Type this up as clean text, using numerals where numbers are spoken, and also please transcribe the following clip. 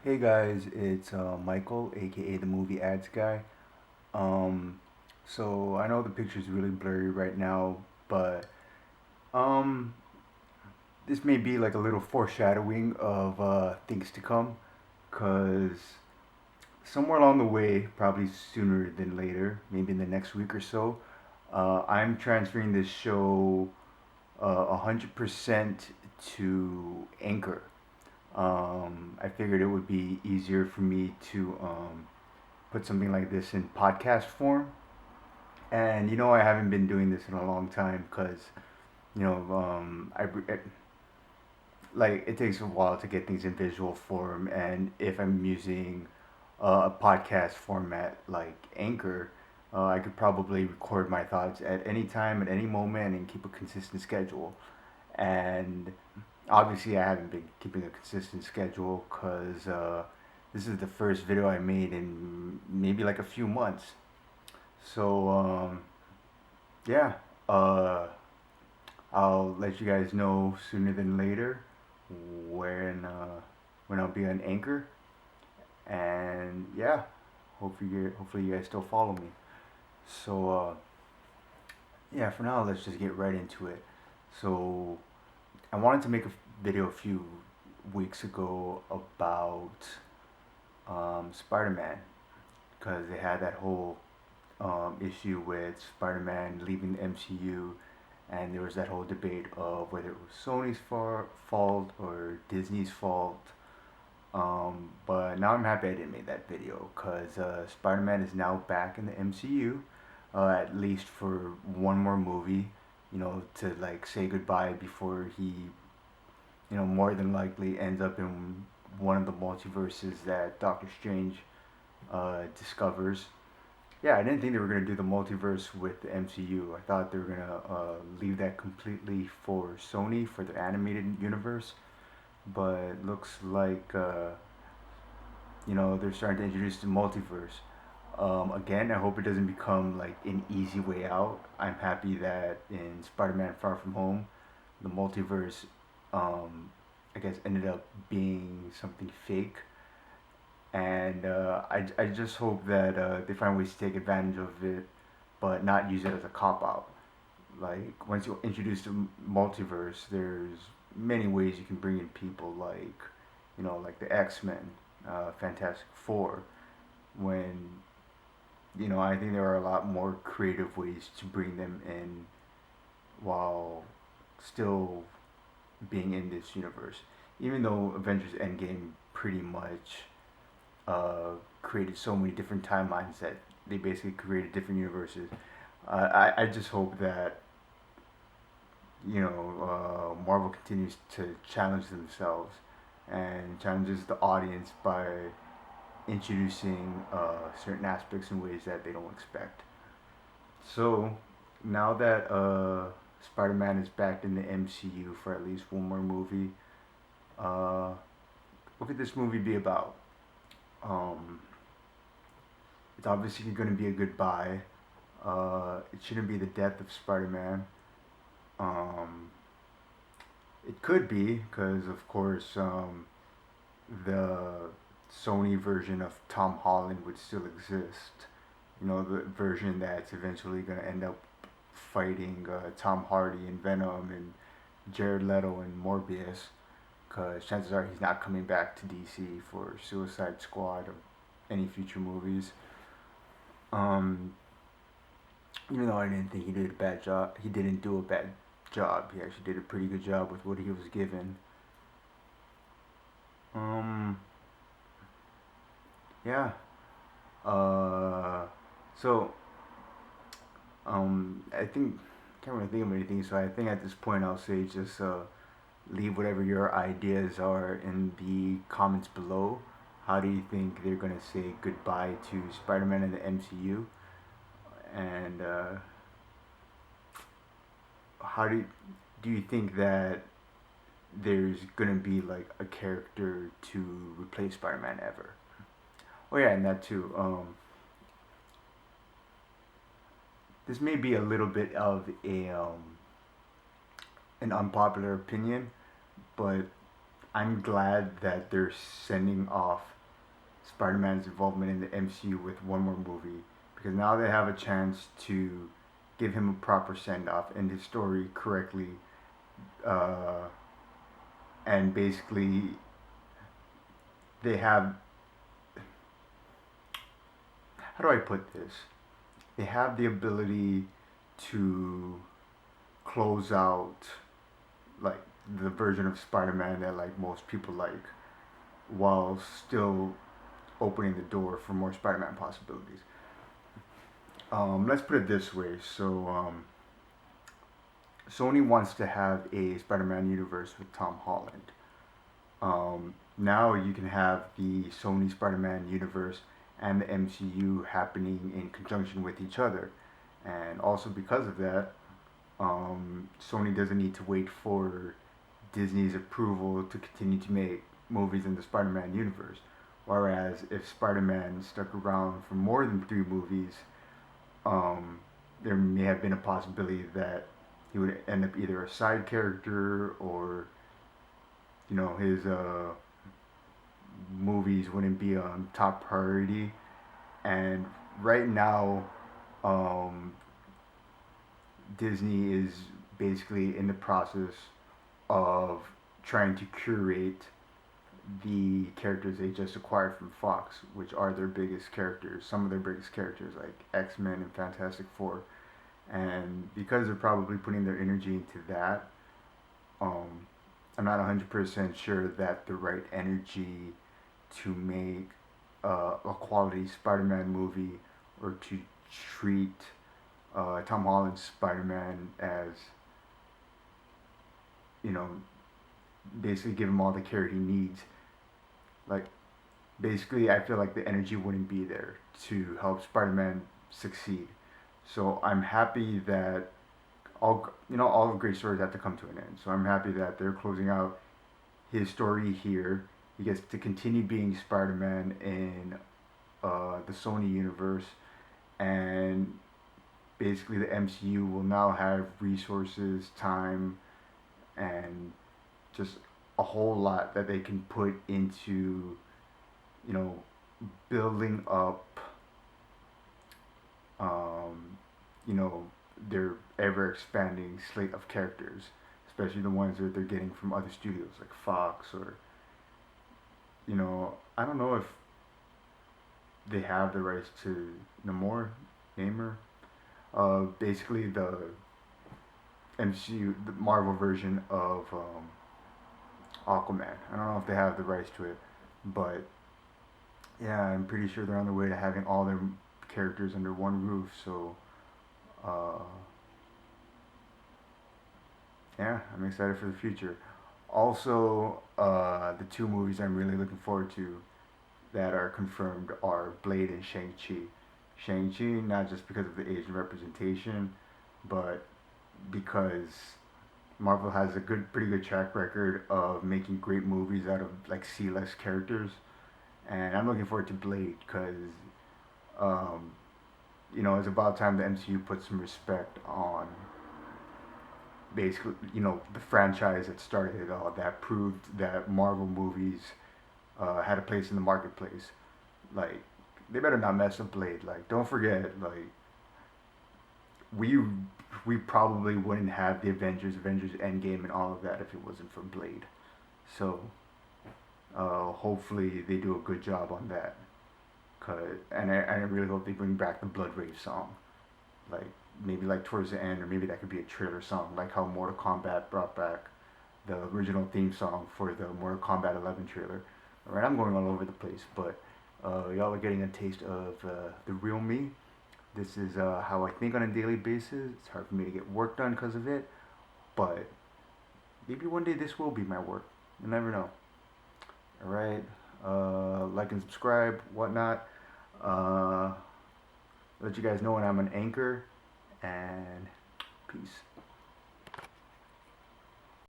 Hey guys, it's Michael, aka the movie ads guy. Um, so I know the picture's really blurry right now, but um, this may be like a little foreshadowing of things to come, cause somewhere along the way, probably sooner than later, maybe in the next week or so, I'm transferring this show 100% to Anchor. I figured it would be easier for me to put something like this in podcast form. And I haven't been doing this in a long time because like it takes a while to get things in visual form. And if I'm using a podcast format like Anchor, I could probably record my thoughts at any time, at any moment, and keep a consistent schedule. And obviously, I haven't been keeping a consistent schedule because this is the first video I made in maybe like a few months. So yeah, uh, I'll let you guys know sooner than later when when I'll be on Anchor, and yeah, hopefully you guys still follow me. So yeah, for now let's just get right into it. So I wanted to make a video a few weeks ago about Spider-Man because they had that whole issue with Spider-Man leaving the MCU, and there was that whole debate of whether it was Sony's fault or Disney's fault. But now I'm happy I didn't make that video because Spider-Man is now back in the MCU, at least for one more movie. To like say goodbye before he, more than likely ends up in one of the multiverses that Doctor Strange discovers. Yeah, I didn't think they were gonna do the multiverse with the MCU. I thought they were gonna leave that completely for Sony for the animated universe. But looks like they're starting to introduce the multiverse. Again, I hope it doesn't become like an easy way out. I'm happy that in Spider-Man: Far From Home, the multiverse, I guess, ended up being something fake, and I just hope that they find ways to take advantage of it, but not use it as a cop out. Like once you introduce the multiverse, there's many ways you can bring in people like, like the X Men, Fantastic Four. When I think there are a lot more creative ways to bring them in while still being in this universe. Even though Avengers Endgame pretty much created so many different timelines that they basically created different universes. I just hope that Marvel continues to challenge themselves and challenges the audience by introducing certain aspects in ways that they don't expect. So now that Spider-Man is back in the MCU for at least one more movie, uh, what could this movie be about? Um, it's obviously going to be a goodbye. It shouldn't be the death of Spider-Man. Um, it could be because, of course, the Sony version of Tom Holland would still exist. The version that's eventually going to end up fighting Tom Hardy and Venom and Jared Leto and Morbius. Because chances are he's not coming back to DC for Suicide Squad or any future movies. Um, Even though I didn't think he did a bad job, he didn't do a bad job. He actually did a pretty good job with what he was given. Um, yeah. Uh, so I think can't really think of anything. So I think at this point I'll say just leave whatever your ideas are in the comments below. How do you think they're gonna say goodbye to Spider-Man in the MCU? And how do you think that there's gonna be like a character to replace Spider-Man ever? Oh yeah, and that too. This may be a little bit of a an unpopular opinion, but I'm glad that they're sending off Spider-Man's involvement in the MCU with one more movie, because now they have a chance to give him a proper send-off, end his story correctly, uh, and basically they have, how do I put this? They have the ability to close out like the version of Spider-Man that like most people like, while still opening the door for more Spider-Man possibilities. Let's put it this way. Sony wants to have a Spider-Man universe with Tom Holland. Now you can have the Sony Spider-Man universe and the MCU happening in conjunction with each other, and also because of that, Sony doesn't need to wait for Disney's approval to continue to make movies in the Spider-Man universe. Whereas if Spider-Man stuck around for more than three movies, there may have been a possibility that he would end up either a side character, or his movies wouldn't be on top priority. And right now, um, Disney is basically in the process of trying to curate the characters they just acquired from Fox, which are their biggest characters, some of their biggest characters like X-Men and Fantastic Four. And because they're probably putting their energy into that, um, I'm not 100% sure that the right energy to make a quality Spider-Man movie, or to treat Tom Holland's Spider-Man as, you know, basically give him all the care he needs. Like, basically, I feel like the energy wouldn't be there to help Spider-Man succeed. So I'm happy that all great stories have to come to an end. So I'm happy that they're closing out his story here. He gets to continue being Spider-Man in the Sony universe, and basically the MCU will now have resources, time, and just a whole lot that they can put into, you know, building up, um, their ever expanding slate of characters, especially the ones that they're getting from other studios like Fox, or, I don't know if they have the rights to Namor, basically the MCU, the Marvel version of Aquaman. I don't know if they have the rights to it, but yeah, I'm pretty sure they're on their way to having all their characters under one roof. So, uh, yeah, I'm excited for the future. Also, the two movies I'm really looking forward to that are confirmed are Blade and Shang-Chi. Shang-Chi, not just because of the Asian representation, but because Marvel has a pretty good track record of making great movies out of like C-list characters, and I'm looking forward to Blade because, um, it's about time the MCU put some respect on basically, the franchise that started it all, that proved that Marvel movies had a place in the marketplace. Like, they better not mess up Blade. Like, don't forget, like, we we probably wouldn't have the Avengers Endgame, and all of that if it wasn't for Blade. So, hopefully they do a good job on that. And I really hope they bring back the Blood Rage song. Like, maybe like towards the end, or maybe that could be a trailer song, like how Mortal Kombat brought back the original theme song for the Mortal Kombat 11 trailer. Alright, I'm going all over the place, but y'all are getting a taste of the real me. This is how I think on a daily basis. It's hard for me to get work done because of it, but maybe one day this will be my work. You never know. Alright, like and subscribe, whatnot. Let you guys know when I'm an anchor, and peace.